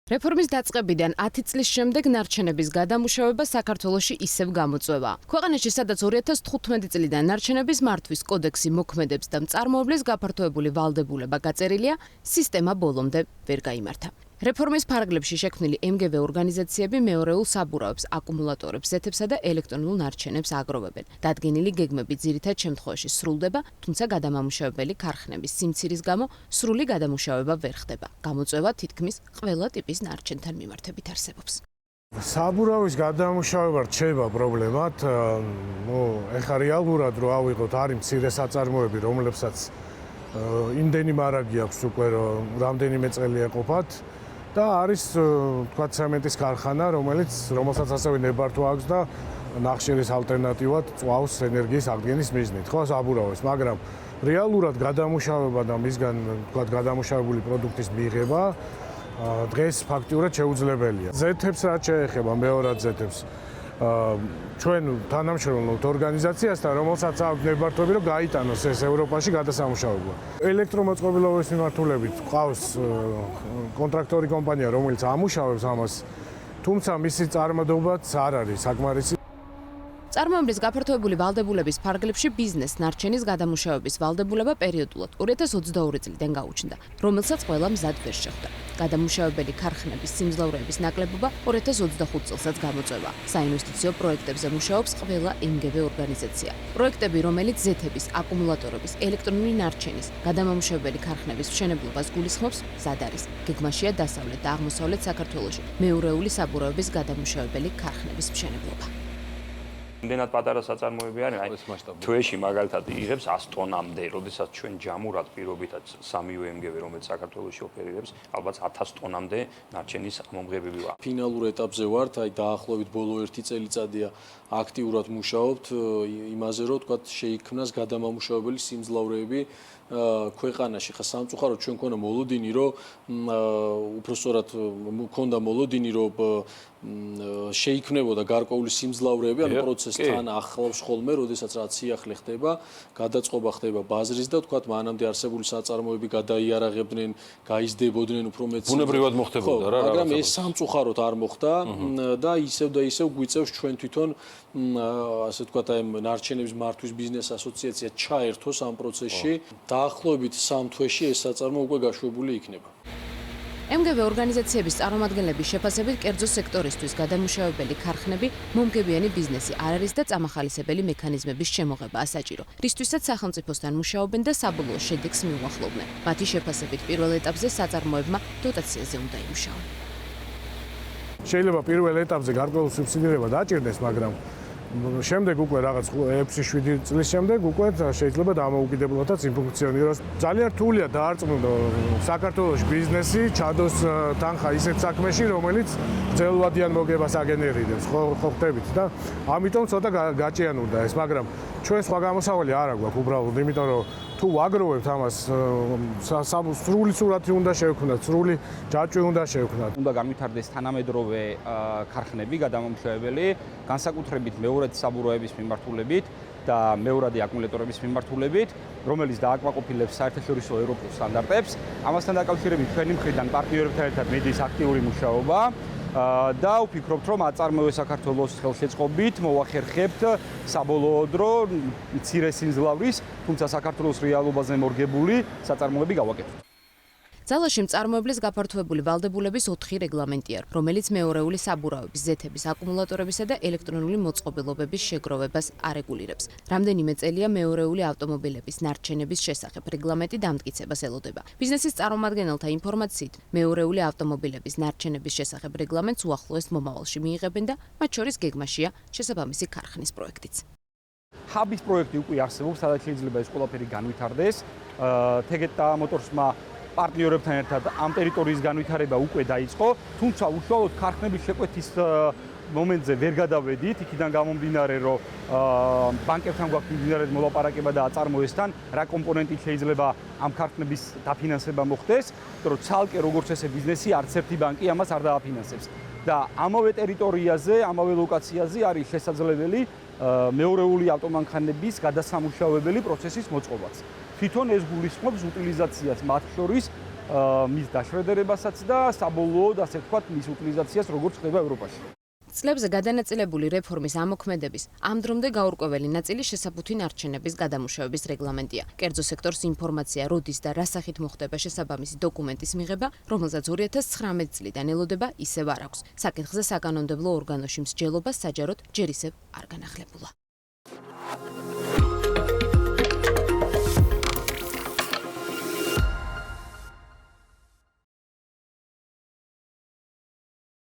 რეფორმის დაწყებიდან 10 წლის შემდეგ ნარჩენების გადამუშავება საქართველოში ისევ გამოწვევა. ქვეყანაში, სადაც 2015 წლიდან ნარჩენების მართვის კოდექსი მოქმედებს და მწარმოებლის გაფართოებული ვალდებულება გაწერილია, სისტემა ბოლომდე ვერ გაიმართა. რეფორმის ფარგლებში შექმნილი MGV ორგანიზაციები მეორეულ საბურავებს, აკუმულატორებს, ზეთებსა და ელექტრონულ ნარჩენებს აგროვებენ. დადგენილი გეგმები ძირითად შემთხვევაში სრულდება, თუმცა გადამამუშავებელი ქარხნების სიმცირის გამო სრული გადამუშავება ვერ ხდება. გამოწვევა თითქმის ყველა ტიპის ნარჩენთან მიმართებით არსებობს. საბურავის გადამუშავება რჩება პრობლემად. ეხლა რეალურად რო ავიღოთ, არის მცირე საწარმოები, რომლებსაც იმდენი მარაგი აქვს უკვე რამდენიმე წელი ეყოფათ და არის თქვა ცემენტის ქარხანა, რომელსაც ასევე ნებართვა აქვს და ნახშირის ალტერნატივად წვავს ენერგიის აღდგენის მიზნით. ხო, საბურავებს, მაგრამ რეალურად გადამუშავება და მისგან თქვა გადამუშავებული პროდუქტის მიღება დღეს ფაქტიურად შეუძლებელია. ზეთებს რაც შეეხება, მეორად ზეთებს ჩვენ თანამშრომლობთ ორგანიზაციასთან, რომელსაც აქვს ნებართვები, რომ გაიტანოს ეს ევროპაში გადასამუშავება. ელექტრომოწყობილობის მიმართულებით ყავს კონტრაქტორი კომპანია, რომელიც ამუშავებს ამას, თუმცა მისი წარმოდობაც არ არის საკმარისი. წარმოებლის გაფართოებული ვალდებულების ფარგლებში ბიზნეს ნარჩენის გადამუშავების ვალდებულება პერიოდულად 2022 წლიდან გაუჩნდა, რომელსაც ყველა მზად ვერ შეხვდა. გადამუშავებელი ქარხნების სიმძლავრეების ნაკლებობა 2025 წელსაც გამოწვევა. საინვესტიციო პროექტებზე მუშაობს ყველა MGV ორგანიზაცია. პროექტები, რომელიც ზეთების, აკუმულატორების, ელექტრონული ნარჩენის, გადამამუშავებელი ქარხნების მშენებლობას გულისხმობს, მზად არის. გეგმაშია დასავლეთ და აღმოსავლეთ საქართველოში მეორეული საბურავების გადამუშავებელი ქარხნების მშენებლობა. იმდენად პატარა საწარმოები არის, თვეში მაგალითად იღებს 100 ტონამდე, როდესაც ჩვენ ჯამურად პირობითად სამივე MGV, რომელიც საქართველოში ოფერირებს, ალბათ 1000 ტონამდე ნარჩენის მომღებები ვარ. ფინალურ ეტაპზე ვართ, დაახლოებით ბოლო 1 წელიწადია აქტიურად მუშაობთ იმაზე, რომ თქვა შეიქმნას გადამამუშავებელი სიმძლავრეები ქვეყანაში. ხა სამწუხაროდ ჩვენ ქონა მოლოდინი, რომ უпростоრად მქონდა მოლოდინი, რომ შეიქმნებოდა გარკვეული სიმძლავრეები, ანუ პროცესთან ახლავს ხოლმე, როდესაც რაც სიახლე ხდება, გადაწყობა ხდება ბაზრის და თქვა მანამდე არსებული საწარმოები გადაიარაღებდნენ, გაიზრდებოდნენ უფრო მეტ. ბუნებრივად მოხდებოდა რა, მაგრამ ეს სამწუხაროდ არ მოხდა და ისევ გვიწევს ჩვენ თვითონ ასე ვთქვათ, აი ნარჩენების მართვის ბიზნეს ასოციაცია ჩაერთოს ამ პროცესში. დაახლოებით 3 თვეში ეს საწარმო უკვე გაშვებული იქნება. MGV ორგანიზაციების წარმომადგენლების შეფასებით კერძო სექტორისთვის გადამუშავებელი ქარხნები მომგებიანი ბიზნესი არ არის და წამახალისებელი მექანიზმების შემოღება ასაჭირო, რისთვისაც სახელმწიფოსთან მუშაობენ და საბოლოო შედეგს მიუახლოვდნენ. მათი შეფასებით პირველ ეტაპზე საწარმოებმა დოტაციაზე უნდა იმუშაონ. შეიძლება პირველ ეტაპზე გარკვეულ სუბსიდირება დაჭირდეს, მაგრამ შემდეგ უკვე რაღაც 6-7 წლის შემდეგ უკვე შეიძლება დამოუკიდებლადაც იმფუნქციონიროს. ძალიან რთულია დაარწმუნო საქართველოს ბიზნესი ჩადოს თანხა ისეთ საქმეში, რომელიც ძელვადიან მოგებას აგენერირებს, ხო ხდებით და ამიტომ ცოტა გაჭიანურდა ეს, მაგრამ ჩვენ სხვა გამოსავალი არ აქვს უბრალოდ, იმიტომ რომ თუ ვაგროვებთ ამას, სრული სურათი უნდა შევქმნათ, სრული ჯაჭვი უნდა შევქმნათ. უნდა განვითარდეს თანამედროვე ქარხნები, გადამამუშავებელი, განსაკუთრებით მეორად საბურავების მიმართულებით და მეორადი აკუმულატორების მიმართულებით, რომელიც დააკმაყოფილებს საერთაშორისო ევროპულ სტანდარტებს. ამასთან დაკავშირებით ჩვენი მხრიდან პარტნიორებთან ერთად მიდის აქტიური მუშაობა და ვფიქრობთ, რომ აწარმოე საქართველოს ხელშეწყობით მოვახერხებთ საბოლოოდ, რომ მცირე სიმძლავრის, თუმცა საქართველოს რეალობაზე მორგებული საწარმოები გავაკეთოთ. ძალაში მწარმოებლის გაფართოებული ვალდებულების 4 რეგლამენტია, რომელიც მეორეული საბურავების, ზეთების, აკუმულატორებისა და ელექტრონული მოწყობილობების შეგროვებას არეგულირებს. რამდენიმე წელია მეორეული ავტომობილების ნარჩენების შესახებ რეგლამენტი დამტკიცებას ელოდება. ბიზნესის წარმომადგენელთა ინფორმაციით, მეორეული ავტომობილების ნარჩენების შესახებ რეგლამენტს უახლოეს მომავალში მიიღებენ და მათ შორის გეგმაშია შესაბამისი ქარხნის პროექტიც. ჰაბის პროექტი უკვე არსებობს, სადაც შეიძლება ეს ყველაფერი განვითარდეს. თეგეტა მოტორსმა პარტნიორებთან ერთად ამ ტერიტორიის განვითარება უკვე დაიწყო, თუმცა უშუალოდ ქარხნების შეკვეთის მომენტზე ვერ გადავედით, იქიდან გამომდინარე, რომ ბანკებთან გვაქვს მიმდინარე მოლაპარაკება და აწარმოესთან, რა კომპონენტით შეიძლება ამ ქარხნების დაფინანსება მოხდეს, რომ ცალკე როგორც ესე ბიზნესი არც ერთი ბანკი ამას არ დააფინანსებს. და ამავე ტერიტორიაზე, ამავე ლოკაციაზე არის შესაძლებელი მეორეული ავტომანქანების გადასამუშავებელი პროცესის მოწყობაც. თვითონ ეს გულისხმობს უტილიზაციას მათ შორის მის დაშვედერებასაც და საბოლოოდ ასე ვთქვათ მის უტილიზაციას როგორც ხდება ევროპაში. წლებზე გადანაწილებული რეფორმის ამოქმედების ამ დრომდე გაურკვეველი ნაწილი შესაბუთი ნარჩენების გადამუშავების რეგლამენტია. კერძო სექტორს ინფორმაცია, როდის და რა სახით მოხდება შესაბამისი დოკუმენტის მიღება, რომელსაც 2019 წლიდან ელოდება, ისევ არ აქვს. საკითხზე საკანონმდებლო ორგანოში მსჯელობა საჯაროდ ჯერ ისევ არ განახლებულა.